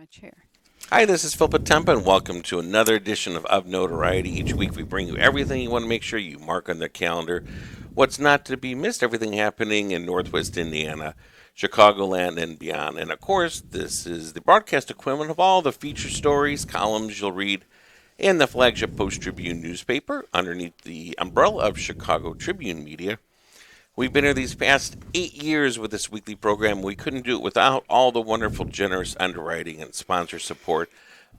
chair. Hi, this is Phil Potempa, and welcome to another edition of OfNotoriety. Each week we bring you everything you want to make sure you mark on the calendar. What's not to be missed, everything happening in Northwest Indiana, Chicagoland, and beyond. And of course, this is the broadcast equivalent of all the feature stories, columns you'll read in the flagship Post-Tribune newspaper underneath the umbrella of Chicago Tribune Media. We've been here these past 8 years with this weekly program. We couldn't do it without all the wonderful, generous underwriting and sponsor support.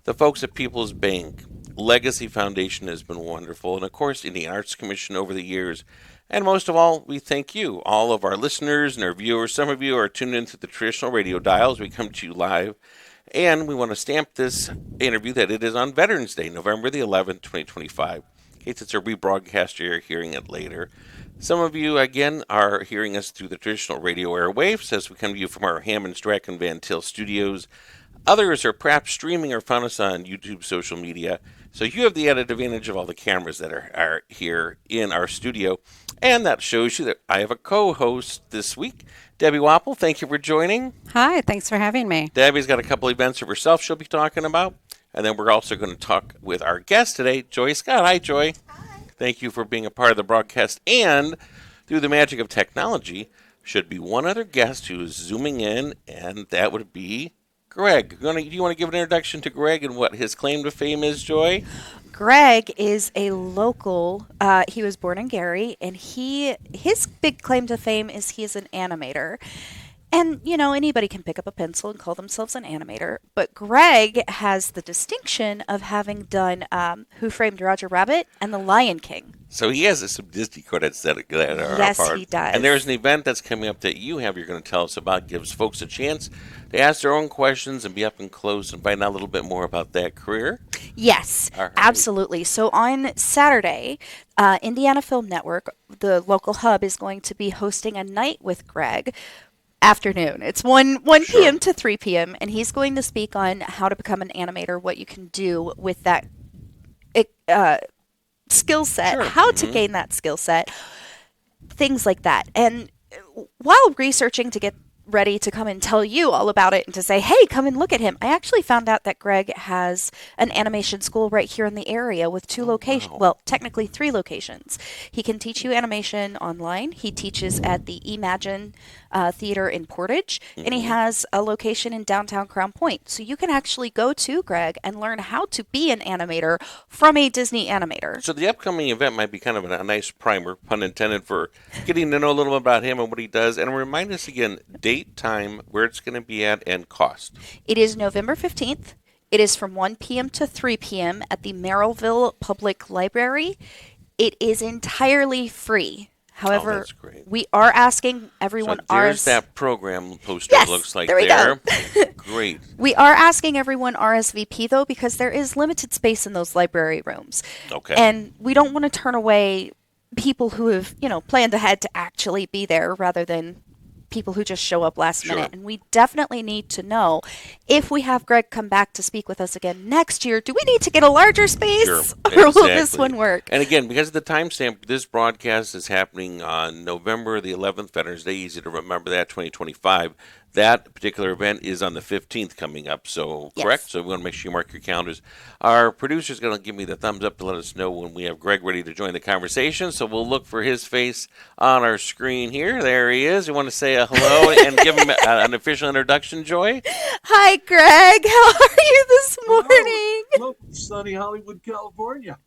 The folks at People's Bank, Legacy Foundation has been wonderful, and of course, Indiana Arts Commission over the years. And most of all, we thank you, all of our listeners and our viewers. Some of you are tuned into the traditional radio dials. We come to you live. And we want to stamp this interview that it is on Veterans Day, November the 11th, 2025. In case it's a rebroadcast, you're hearing it later. Some of you, again, are hearing us through the traditional radio airwaves as we come to you from our Hammond, Strachan, Van Til studios. Others are perhaps streaming or found us on YouTube, social media. So you have the added advantage of all the cameras that are here in our studio. And that shows you that I have a co-host this week, Debbie Wappel. Thank you for joining. Hi, thanks for having me. Debbie's got a couple events of herself she'll be talking about. And then we're also going to talk with our guest today, Joy Scott. Hi, Joy. Thank you for being a part of the broadcast. And through the magic of technology, should be one other guest who is zooming in, and that would be Greg. Do you want to give an introduction to Greg and what his claim to fame is, Joy? Greg is a local. He was born in Gary, and his big claim to fame is he is an animator. And, you know, anybody can pick up a pencil and call themselves an animator. But Greg has the distinction of having done Who Framed Roger Rabbit and The Lion King. So he has some Disney credits that are Yes, part. he does. And there's an event that's coming up that you're going to tell us about, gives folks a chance to ask their own questions and be up and close and find out a little bit more about that career. Yes, right. Absolutely. So on Saturday, Indiana Film Network, the local hub, is going to be hosting a night with Greg. Afternoon. It's 1 p.m. to 3 p.m. and he's going to speak on how to become an animator, what you can do with that skill set, how to gain that skill set, things like that. And while researching to get ready to come and tell you all about it and to say, hey, come and look at him, I actually found out that Greg has an animation school right here in the area with 2 locations. Wow. Well, technically 3 locations. He can teach you animation online. He teaches at the Imagine Theater in Portage, and he has a location in downtown Crown Point. So you can actually go to Greg and learn how to be an animator from a Disney animator. So the upcoming event might be kind of a nice primer, pun intended, for getting to know a little bit about him and what he does. And remind us again, date, time, where it's going to be at, and cost. It is November 15th. It is from 1 p.m. to 3 p.m. at the Merrillville Public Library. It is entirely free. However, we are asking everyone. So there's that program poster. Yes, looks like there we go. Great. We are asking everyone RSVP though, because there is limited space in those library rooms. Okay. And we don't want to turn away people who have, planned ahead to actually be there rather than people who just show up last minute. And we definitely need to know, if we have Greg come back to speak with us again next year, do we need to get a larger space or will this one work? And again, because of the timestamp, this broadcast is happening on November the 11th, Veterans Day. Easy to remember that, 2025. That particular event is on the 15th coming up, so correct? So we want to make sure you mark your calendars. Our producer's going to give me the thumbs up to let us know when we have Greg ready to join the conversation, so we'll look for his face on our screen here. There he is. We want to say a hello and give him an official introduction, Joy. Hi, Greg. How are you this morning? Hello, sunny Hollywood, California.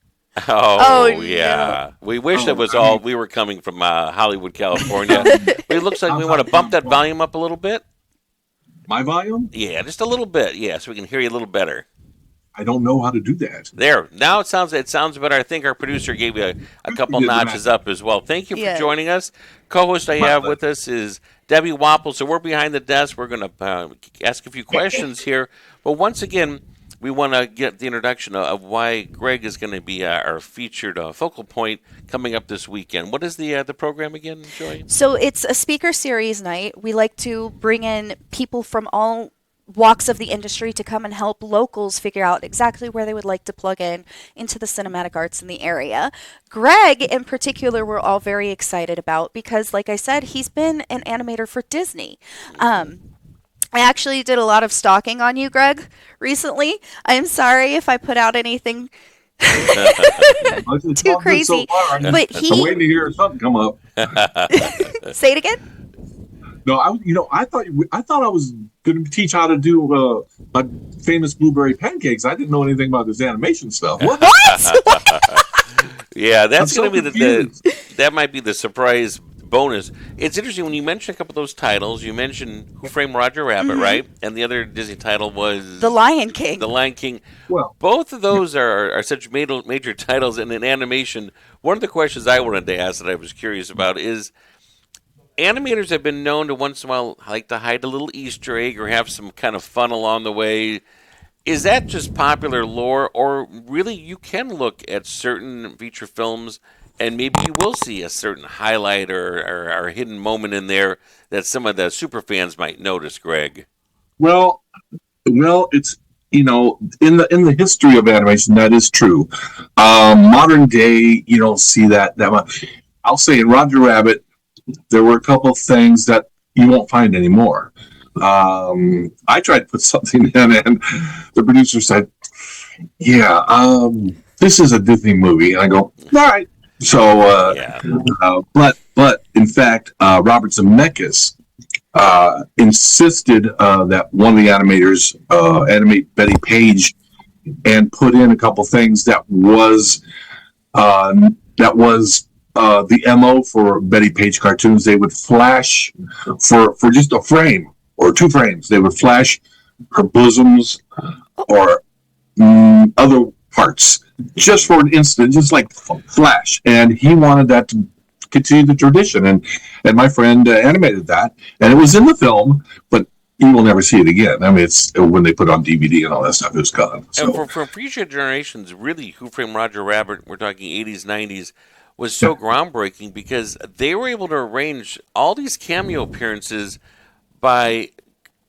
Oh yeah. We wish it was all we were coming from Hollywood, California. But it looks like we want to bump that volume up a little bit. My volume? Yeah, just a little bit. Yeah, so we can hear you a little better. I don't know how to do that. There. Now it sounds better. I think our producer gave you a couple notches up as well. Thank you for joining us. Co-host I have with us is Debbie Wappel. So we're behind the desk. We're going to ask a few questions here. But once again, we want to get the introduction of why Greg is going to be our featured focal point coming up this weekend. What is the program again, Joy? So it's a speaker series night. We like to bring in people from all walks of the industry to come and help locals figure out exactly where they would like to plug in into the cinematic arts in the area. Greg, in particular, we're all very excited about because, like I said, he's been an animator for Disney. I actually did a lot of stalking on you, Greg, recently. I'm sorry if I put out anything It's too all good so crazy. far. But I'm waiting to hear something come up. say it again. No, I thought I was going to teach how to do famous blueberry pancakes. I didn't know anything about this animation stuff. What? Yeah, that's I'm so going to be confused. that might be the surprise bonus. It's interesting when you mention a couple of those titles. You mentioned Who Framed Roger Rabbit, right? And the other Disney title was The Lion King. The Lion King. Well, Both of those are such major titles, and in animation, one of the questions I wanted to ask that I was curious about is animators have been known to once in a while like to hide a little Easter egg or have some kind of fun along the way. Is that just popular lore, or really you can look at certain feature films and maybe you will see a certain highlight or a hidden moment in there that some of the super fans might notice, Greg? well, it's in the history of animation that is true. Modern day, you don't see that much. I'll say in Roger Rabbit, there were a couple of things that you won't find anymore. I tried to put something in, and the producer said, "Yeah, this is a Disney movie." And I go, "All right." So, Yeah. but in fact, Robert Zemeckis insisted that one of the animators animate Betty Page and put in a couple things that was the MO for Betty Page cartoons. They would flash for just a frame or 2 frames. They would flash her bosoms or other parts just for an instant, just like flash. And he wanted that to continue the tradition. And my friend animated that, and it was in the film, but you will never see it again. I mean, it's when they put it on DVD and all that stuff, it was gone. So. And for future generations, really, Who Framed Roger Rabbit, we're talking 80s, 90s, was so groundbreaking because they were able to arrange all these cameo appearances by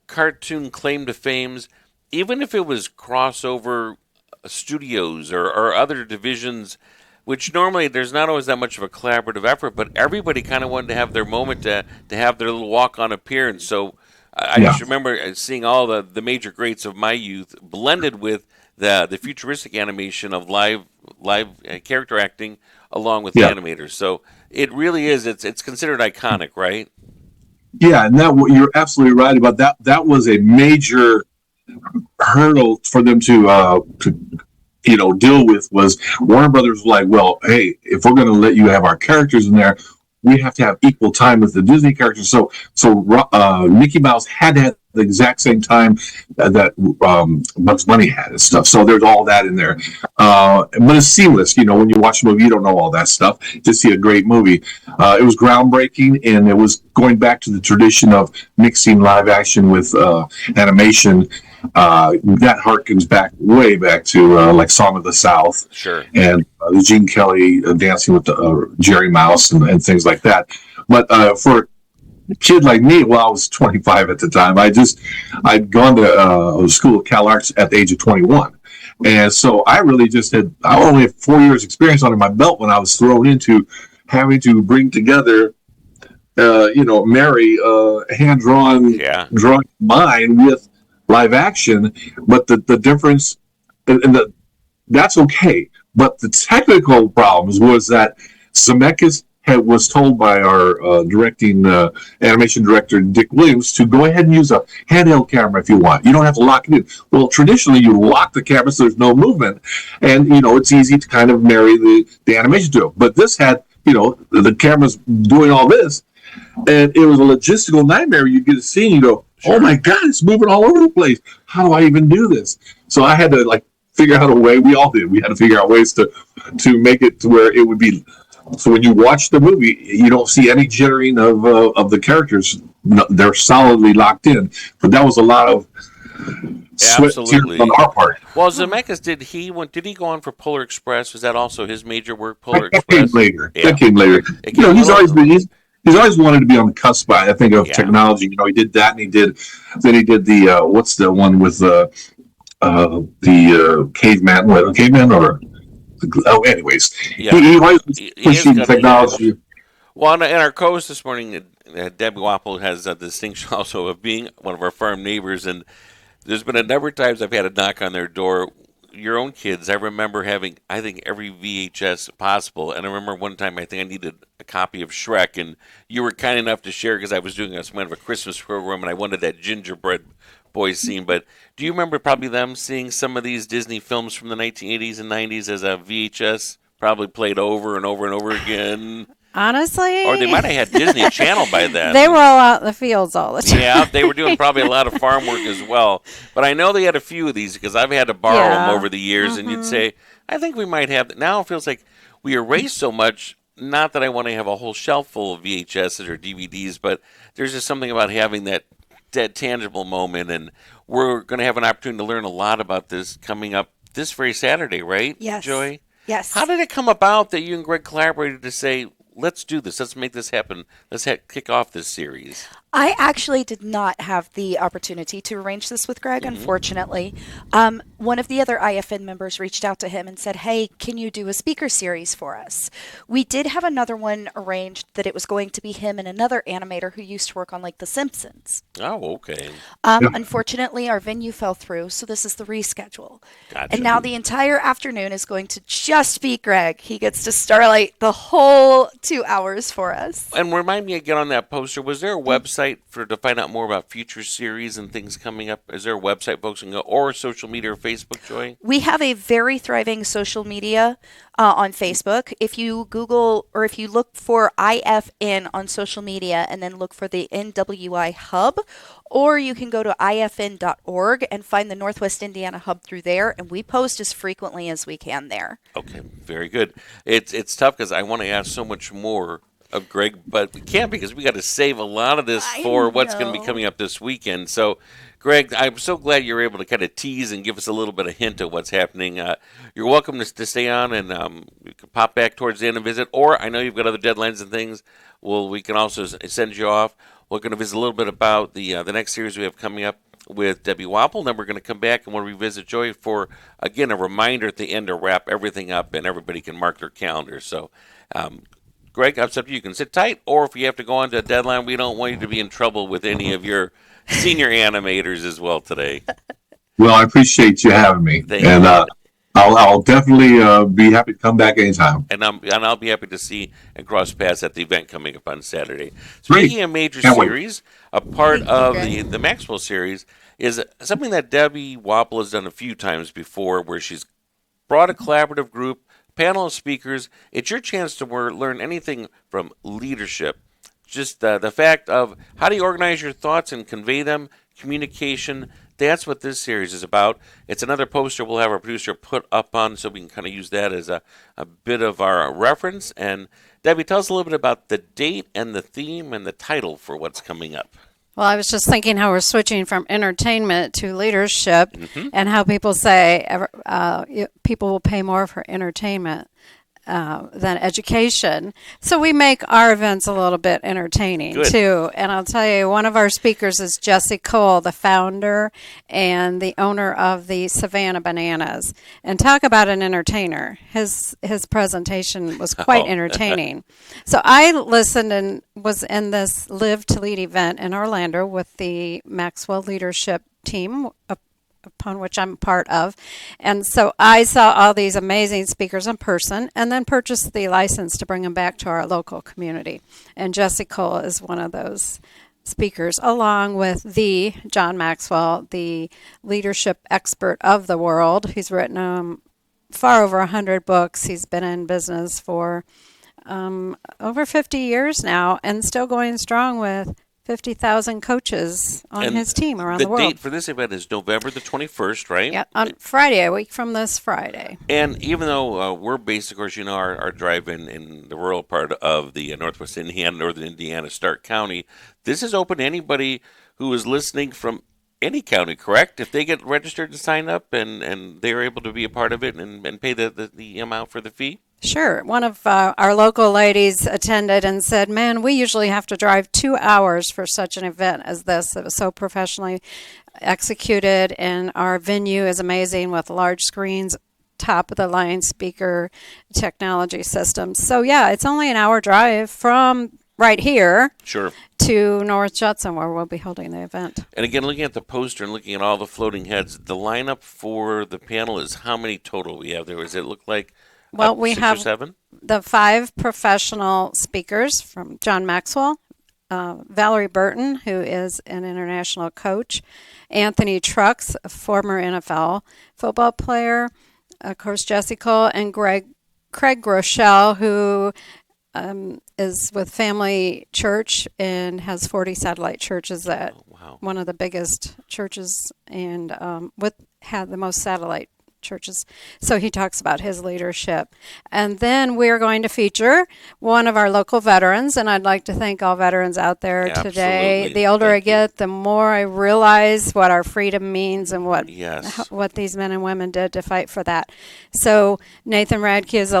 cartoon claim to fames, even if it was crossover studios or other divisions, which normally there's not always that much of a collaborative effort, but everybody kind of wanted to have their moment to have their little walk-on appearance. So I just remember seeing all the major greats of my youth blended with the futuristic animation of live character acting along with the animators. So it really is, it's considered iconic, right? Yeah, and you're absolutely right about that. That was a major hurdle for them to deal with. Was Warner Brothers was like, well, hey, if we're going to let you have our characters in there, we have to have equal time with the Disney characters. So Mickey Mouse had to have the exact same time that Bugs Bunny had and stuff. So there's all that in there. But it's seamless. When you watch a movie, you don't know all that stuff. Just see a great movie. It was groundbreaking, and it was going back to the tradition of mixing live action with animation. That harkens way back to like Song of the South. Sure. And the Gene Kelly dancing with the Jerry Mouse and things like that. But for a kid like me, well, I was 25 at the time. I'd gone to school at Cal Arts at the age of 21. And so I really I only had 4 years experience under my belt when I was thrown into having to bring together, marry hand-drawn mind with live action. But the difference, that's okay. But the technical problems was that Zemeckis was told by our animation director, Dick Williams, to go ahead and use a handheld camera if you want. You don't have to lock it in. Well, traditionally, you lock the camera so there's no movement, and, it's easy to kind of marry the animation to it. But this had, the camera's doing all this, and it was a logistical nightmare. You get a scene, you go, oh my God, it's moving all over the place. How do I even do this? So I had to, figure out a way. We all did. We had to figure out ways to make it to where it would be. So when you watch the movie, you don't see any jittering of the characters. No, they're solidly locked in. But that was a lot of sweat tears on our part. Well, Zemeckis, did he go on for Polar Express? Was that also his major work, Polar That Express? That came later. He's always wanted to be on the cusp. I think of technology. He did that, and he did the what's the one with the caveman or. Anyways, he always pushing technology. Well, and our co-host this morning, Debbie Wappel has the distinction also of being one of our farm neighbors, and there's been a number of times I've had a knock on their door. Your own kids, I remember having, I think, every VHS possible. And I remember one time I think I needed a copy of Shrek, and you were kind enough to share because I was doing some kind of a Christmas program, and I wanted that gingerbread boy scene. But do you remember probably them seeing some of these Disney films from the 1980s and 90s as a VHS, probably played over and over and over again? Honestly? Or they might have had Disney Channel by then. They were all out in the fields all the time. Yeah, they were doing probably a lot of farm work as well. But I know they had a few of these because I've had to borrow them over the years. And you'd say, I think we might have. Now it feels like we erase so much. Not that I want to have a whole shelf full of VHSs or DVDs, but there's just something about having that tangible moment. And we're going to have an opportunity to learn a lot about this coming up this very Saturday, right, Yes. Joy? Yes. How did it come about that you and Greg collaborated to say, let's do this. Let's make this happen. Let's kick off this series. I actually did not have the opportunity to arrange this with Greg, unfortunately. One of the other IFN members reached out to him and said, hey, can you do a speaker series for us? We did have another one arranged that it was going to be him and another animator who used to work on, like, The Simpsons. Oh, okay. Unfortunately, our venue fell through, so this is the reschedule. Gotcha. And now the entire afternoon is going to just be Greg. He gets to starlight the whole 2 hours for us. And remind me again on that poster, was there a website to find out more about future series and things coming up? Is there a website folks can go, or social media or Facebook, Joy? We have a very thriving social media on Facebook. If you Google or if you look for IFN on social media and then look for the NWI Hub, or you can go to ifn.org and find the Northwest Indiana Hub through there, and we post as frequently as we can there. Okay, very good. It's tough because I want to ask so much more of Greg, but we can't because we got to save a lot of this for what's going to be coming up this weekend. So, Greg, I'm so glad you're able to kind of tease and give us a little bit of hint of what's happening. You're welcome to stay on, and you can pop back towards the end and visit. Or I know you've got other deadlines and things. Well, we can also send you off. We're going to visit a little bit about the next series we have coming up with Debbie Wappel. Then we're going to come back and we'll revisit Joy for, again, a reminder at the end to wrap everything up and everybody can mark their calendar. So, Greg, it's up to you. You can sit tight, or if you have to go on to a deadline, we don't want you to be in trouble with any of your senior animators as well today. Well, I appreciate you having me. Thank you. I'll definitely be happy to come back anytime. And I'll be happy to see and cross paths at the event coming up on Saturday. Speaking of major series, a part of the Maxwell series is something that Debbie Wappel has done a few times before, where she's brought a collaborative group, panel of speakers. It's your chance to learn anything from leadership, just the fact of how do you organize your thoughts and convey them, communication. That's what this series is about. It's another poster we'll have our producer put up on so we can kind of use that as a bit of our reference. And Debbie, tell us a little bit about the date and the theme and the title for what's coming up. Well, I was just thinking how we're switching from entertainment to leadership, and how people say people will pay more for entertainment than education. So we make our events a little bit entertaining too. And I'll tell you, one of our speakers is Jesse Cole, the founder and the owner of the Savannah Bananas. And talk about an entertainer. His presentation was quite entertaining. So I listened and was in this Live to Lead event in Orlando with the Maxwell leadership team, upon which I'm part of. And so I saw all these amazing speakers in person and then purchased the license to bring them back to our local community. And Jesse Cole is one of those speakers, along with the John Maxwell, the leadership expert of the world. He's written far over 100 books. He's been in business for over 50 years now and still going strong with 50,000 coaches on his team around the world. The date for this event is November the 21st, right? Yeah, on Friday, a week from this Friday. And even though we're based, of course, our drive in the rural part of the Northwest Indiana, Northern Indiana, Stark County, this is open to anybody who is listening from any county, correct? If they get registered and sign up and they're able to be a part of it and pay the amount for the fee? Sure. One of our local ladies attended and said, man, we usually have to drive 2 hours for such an event as this. It was so professionally executed, and our venue is amazing with large screens, top-of-the-line speaker technology systems. So, yeah, it's only an hour drive from right here Sure. to North Judson, where we'll be holding the event. And again, looking at the poster and looking at all the floating heads, the lineup for the panel is how many total we have there? Does it look like we 6 have or 7? the 5 professional speakers from John Maxwell, Valerie Burton, who is an international coach, Anthony Trucks, a former NFL football player, of course, Jesse Cole, and Craig Groeschel, who is with Family Church and has 40 satellite churches at one of the biggest churches and had the most satellite churches. So he talks about his leadership. And then we're going to feature one of our local veterans, and I'd like to thank all veterans out there today. The older I get, the more I realize what our freedom means and what these men and women did to fight for that. So Nathan Radke is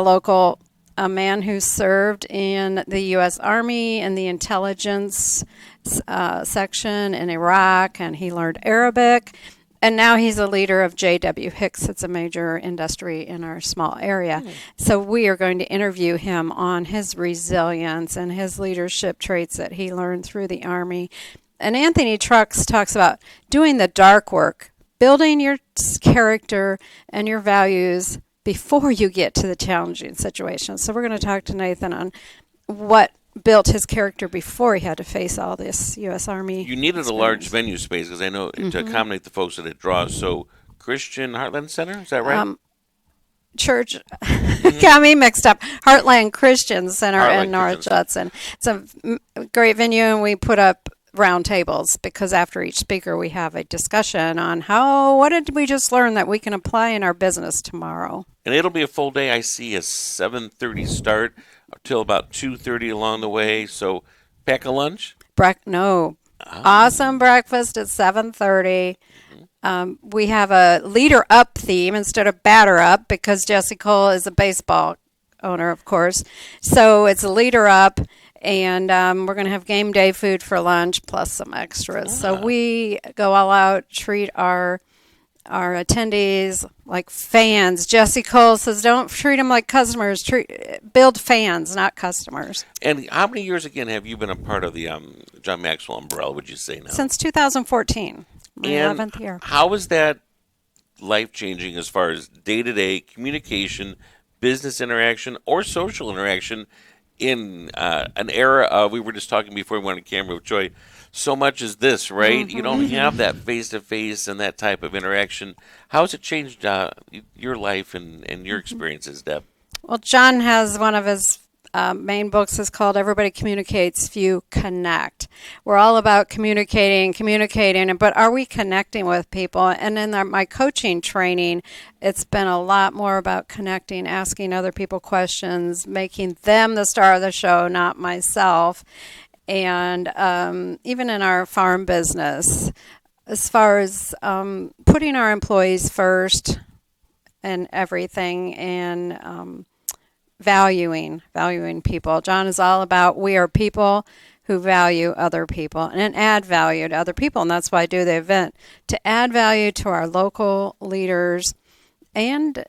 a man who served in the U.S. Army in the intelligence section in Iraq, and he learned Arabic. And now he's a leader of J.W. Hicks. It's a major industry in our small area. So we are going to interview him on his resilience and his leadership traits that he learned through the Army. And Anthony Trucks talks about doing the dark work, building your character and your values before you get to the challenging situations. So we're going to talk to Nathan on what built his character before he had to face all this U.S. Army. You needed a large venue space, because I know to accommodate the folks that it draws. So Christian Heartland Center, is that right? Church got me mixed up. Heartland Christian Center in North Judson. It's a great venue, and we put up round tables because after each speaker we have a discussion on what did we just learn that we can apply in our business tomorrow. And it'll be a full day. I see a 7:30 start till about 2:30 along the way. So pack a lunch? Awesome breakfast at 7:30. We have a leader up theme instead of batter up because Jesse Cole is a baseball owner, of course. So it's a leader up, and we're going to have game day food for lunch plus some extras. So we go all out, treat our attendees like fans. Jesse Cole says, don't treat them like customers. Build fans, not customers. And how many years, again, have you been a part of the John Maxwell umbrella, would you say now? Since 2014, my 11th year. How is that life-changing as far as day-to-day communication, business interaction, or social interaction in an era of, we were just talking before we went on camera with Joy, so much is this, right? You don't have that face-to-face and that type of interaction. How has it changed your life and your experiences, Deb? Well, John has one of his main books is called Everybody Communicates, Few Connect. We're all about communicating, but are we connecting with people? And in my coaching training, it's been a lot more about connecting, asking other people questions, making them the star of the show, not myself. And even in our farm business, as far as putting our employees first and everything, and valuing people. John is all about we are people who value other people and add value to other people, and that's why I do the event, to add value to our local leaders. And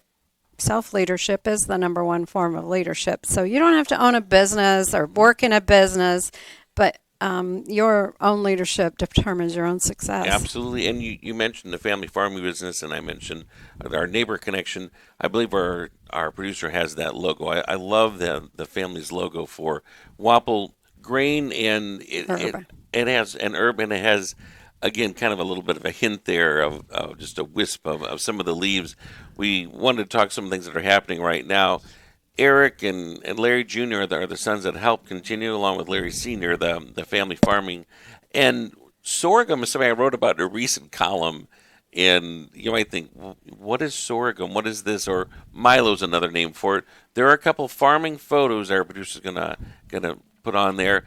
self-leadership is the number one form of leadership. So you don't have to own a business or work in a business, but your own leadership determines your own success. Absolutely. And you mentioned the family farming business, and I mentioned our neighbor connection. I believe our producer has that logo. I love the family's logo for Wappel grain, and it has an herb, and it has, again, kind of a little bit of a hint there of just a wisp of some of the leaves. We wanted to talk some things that are happening right now. Eric and Larry Jr. are the sons that help continue, along with Larry Sr., the family farming. And sorghum is something I wrote about in a recent column. And you might think, what is sorghum? What is this? Or Milo's another name for it. There are a couple farming photos our producer's gonna put on there.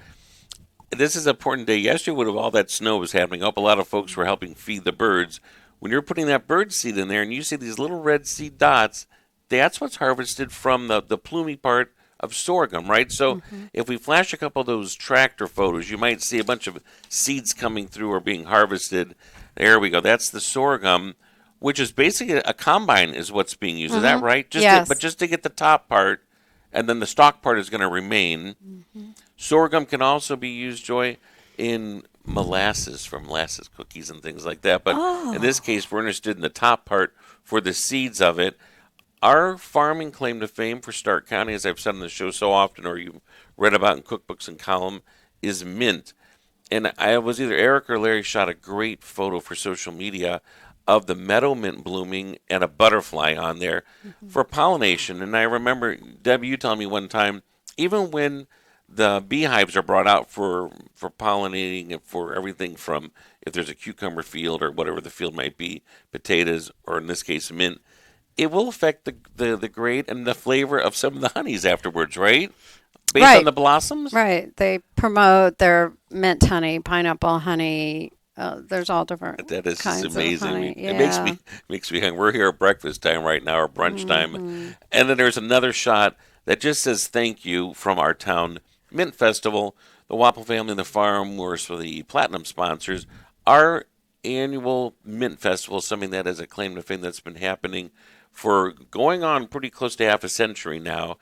This is an important day. Yesterday, when all that snow was happening up, a lot of folks were helping feed the birds. When you're putting that bird seed in there and you see these little red seed dots, that's what's harvested from the plumy part of sorghum, right? So if we flash a couple of those tractor photos, you might see a bunch of seeds coming through or being harvested. There we go. That's the sorghum, which is basically a combine is what's being used. Is that right? Yes. But just to get the top part, and then the stalk part is going to remain. Sorghum can also be used, Joy, in molasses, for molasses cookies and things like that. But in this case, we're interested in the top part for the seeds of it. Our farming claim to fame for Stark County, as I've said on the show so often, or you've read about in cookbooks and column, is mint. And I was either Eric or Larry shot a great photo for social media of the meadow mint blooming and a butterfly on there for pollination. And I remember, Deb, you telling me one time, even when the beehives are brought out for pollinating and for everything from, if there's a cucumber field or whatever the field might be, potatoes, or in this case, mint, it will affect the grade and the flavor of some of the honeys afterwards, right? Based on the blossoms? Right. They promote their mint honey, pineapple honey. There's all different That is kinds amazing. of honey. It makes me hungry. We're here at breakfast time right now, or brunch time. And then there's another shot that just says thank you from our town mint festival. The Wappel family and the farm were the platinum sponsors. Our annual mint festival is something that is a claim to fame that's been happening for going on pretty close to half a century now.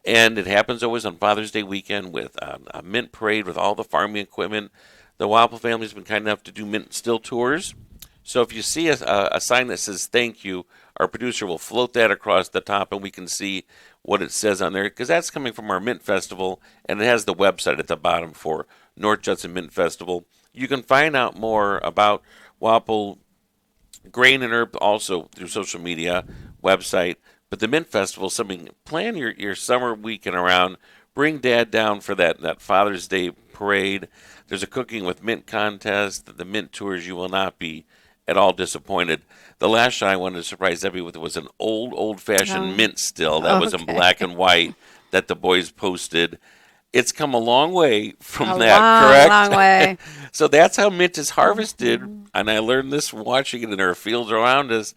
And it happens always on Father's Day weekend with a mint parade with all the farming equipment. The Wappel family's been kind enough to do mint still tours. So if you see a sign that says thank you, our producer will float that across the top and we can see what it says on there. Because that's coming from our Mint Festival, and it has the website at the bottom for North Judson Mint Festival. You can find out more about Wappel Grain and Herb also through social media, website. But the Mint Festival is something, plan your summer weekend around. Bring Dad down for that Father's Day parade. There's a cooking with mint contest, the mint tours. You will not be at all disappointed. The last shot I wanted to surprise Debbie with was an old-fashioned mint still that was in black and white that the boys posted. It's come a long way from correct? Long way. So that's how mint is harvested, and I learned this from watching it in our fields around us.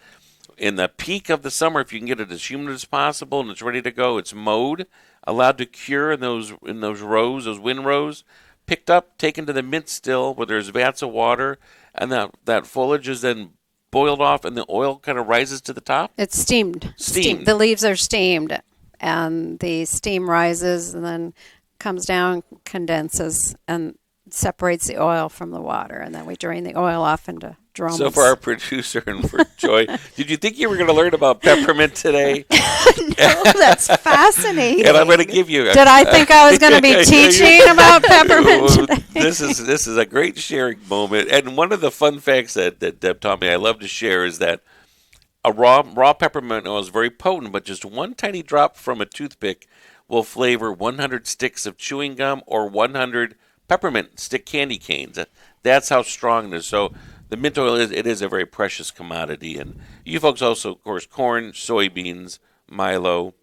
In the peak of the summer, if you can get it as humid as possible and it's ready to go, it's mowed, allowed to cure in those rows, those wind rows, picked up, taken to the mint still where there's vats of water, and that foliage is then boiled off and the oil kind of rises to the top? It's steamed. The leaves are steamed, and the steam rises and then comes down, condenses, and separates the oil from the water, and then we drain the oil off into drums. So for our producer and for Joy, did you think you were going to learn about peppermint today? No, that's fascinating. And I'm going to give you. Did I think I was going to be teaching about peppermint today? This is a great sharing moment, and one of the fun facts that Deb taught me I love to share is that a raw peppermint oil is very potent, but just one tiny drop from a toothpick will flavor 100 sticks of chewing gum or 100 peppermint stick candy canes. That's how strong it is. So the mint oil is a very precious commodity. And you folks also, of course, corn, soybeans, Milo,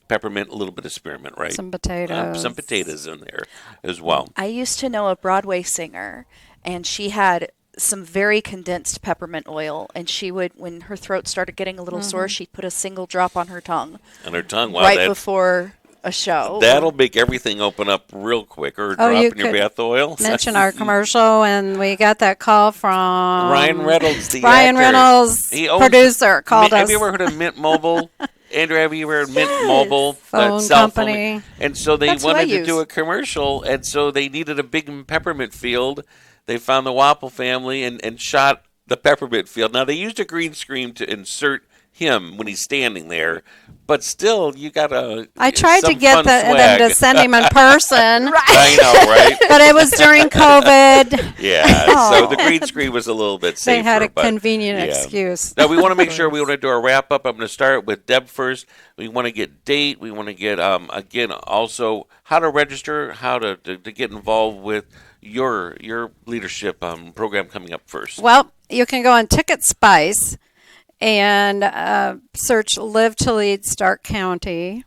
peppermint, a little bit of spearmint, right? Some potatoes. Some potatoes in there as well. I used to know a Broadway singer, and she had some very condensed peppermint oil, and she would, when her throat started getting a little sore, she'd put a single drop on her tongue. On her tongue, wow. Right before a show. That'll make everything open up real quick. Or drop in your bath oil. Mention our commercial, and we got that call from Ryan Reynolds, the Ryan actor. Reynolds, producer, called us. Have you ever heard of Mint Mobile? Andrew, have you ever heard Mint Mobile? Phone company. And so they wanted to do a commercial, and so they needed a big peppermint field. They found the Wappel family and shot the peppermint field. Now, they used a green screen to insert him when he's standing there, but still, you gotta. I tried to get them to send him in person. Right. I know, right? But it was during COVID. Yeah, so the green screen was a little bit safer. They had a convenient excuse. Now, we want to make sure we want to do our wrap up. I'm going to start with Deb first. We want to get date. We want to get, again, also how to register, how to get involved with your leadership program coming up first. Well, you can go on Ticket Spice and search Live to Lead Stark County.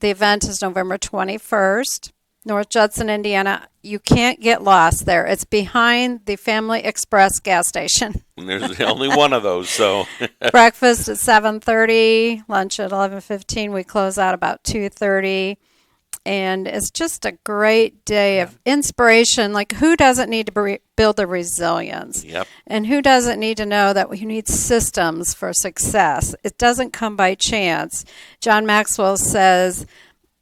The event is November 21st, North Judson, Indiana. You can't get lost there. It's behind the Family Express gas station. And there's only one of those, so. Breakfast at 7:30, lunch at 11:15. We close out about 2:30. And it's just a great day of inspiration. Like, who doesn't need to build the resilience? Yep. And who doesn't need to know that you need systems for success? It doesn't come by chance. John Maxwell says,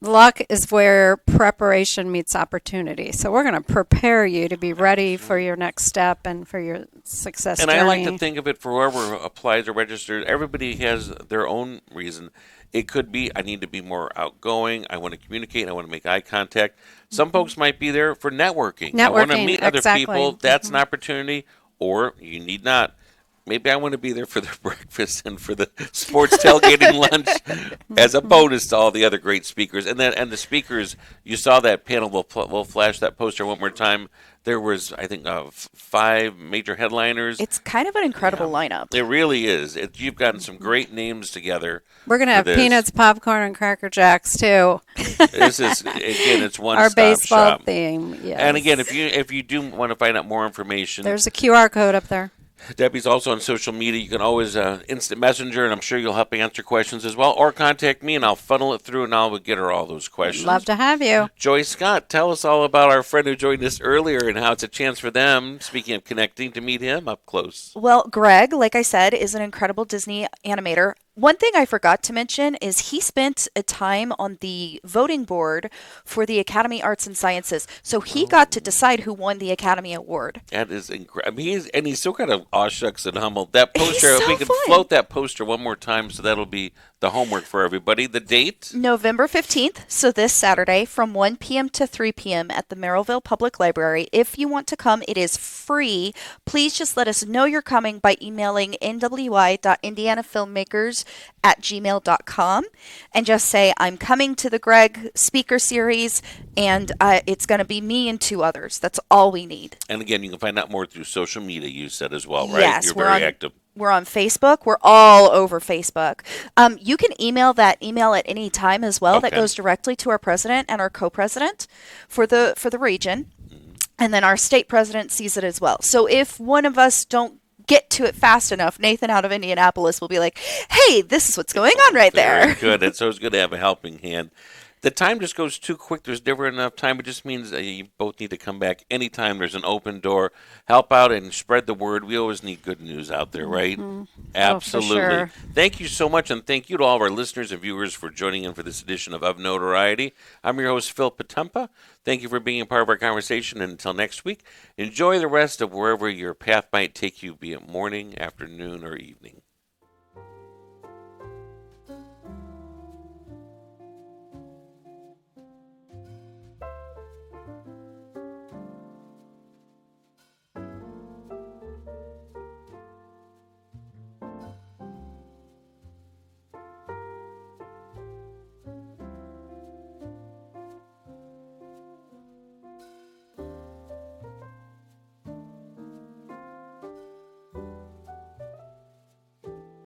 luck is where preparation meets opportunity. So we're going to prepare you to be ready for your next step and for your success And journey. I like to think of it for whoever applies or registers, everybody has their own reason. It could be, I need to be more outgoing. I want to communicate. I want to make eye contact. Some folks might be there for networking. I want to meet other people. That's an opportunity. Or you need not. Maybe I want to be there for the breakfast and for the sports tailgating lunch as a bonus to all the other great speakers. And the speakers, you saw that panel. We'll flash that poster one more time. There was, I think, 5 major headliners. It's kind of an incredible lineup. It really is. You've gotten some great names together. We're going to have peanuts, popcorn, and Cracker Jacks, too. This is, again, it's one our stop baseball shop. theme, yes. And again, if you do want to find out more information, there's a QR code up there. Debbie's also on social media. You can always instant messenger, and I'm sure you'll help answer questions as well. Or contact me, and I'll funnel it through, and I'll get her all those questions. Love to have you. Joy Scott, tell us all about our friend who joined us earlier and how it's a chance for them, speaking of connecting, to meet him up close. Well, Greg, like I said, is an incredible Disney animator. One thing I forgot to mention is he spent a time on the voting board for the Academy Arts and Sciences. So he got to decide who won the Academy Award. That is incredible. I mean, he's still kind of aw shucks and humble. That poster, He's if so we can fun. float that poster one more time, so that'll be the homework for everybody. The date? November 15th, so this Saturday from 1 p.m. to 3 p.m. at the Merrillville Public Library. If you want to come, it is free. Please just let us know you're coming by emailing nwy.indianafilmmakers@gmail.com and just say, I'm coming to the Greg speaker series, and it's going to be me and 2 others. That's all we need. And again, you can find out more through social media, you said as well, right? Yes, You're very active. We're on Facebook. We're all over Facebook. You can email that email at any time as well. Okay. That goes directly to our president and our co-president for the region. And then our state president sees it as well. So if one of us don't get to it fast enough, Nathan out of Indianapolis will be like, hey, this is what's going on right there. Very good. It's always good to have a helping hand. The time just goes too quick. There's never enough time. It just means you both need to come back anytime there's an open door. Help out and spread the word. We always need good news out there, right? Absolutely. Oh, for sure. Thank you so much, and thank you to all of our listeners and viewers for joining in for this edition of Notoriety. I'm your host, Phil Potempa. Thank you for being a part of our conversation, and until next week, enjoy the rest of wherever your path might take you, be it morning, afternoon, or evening.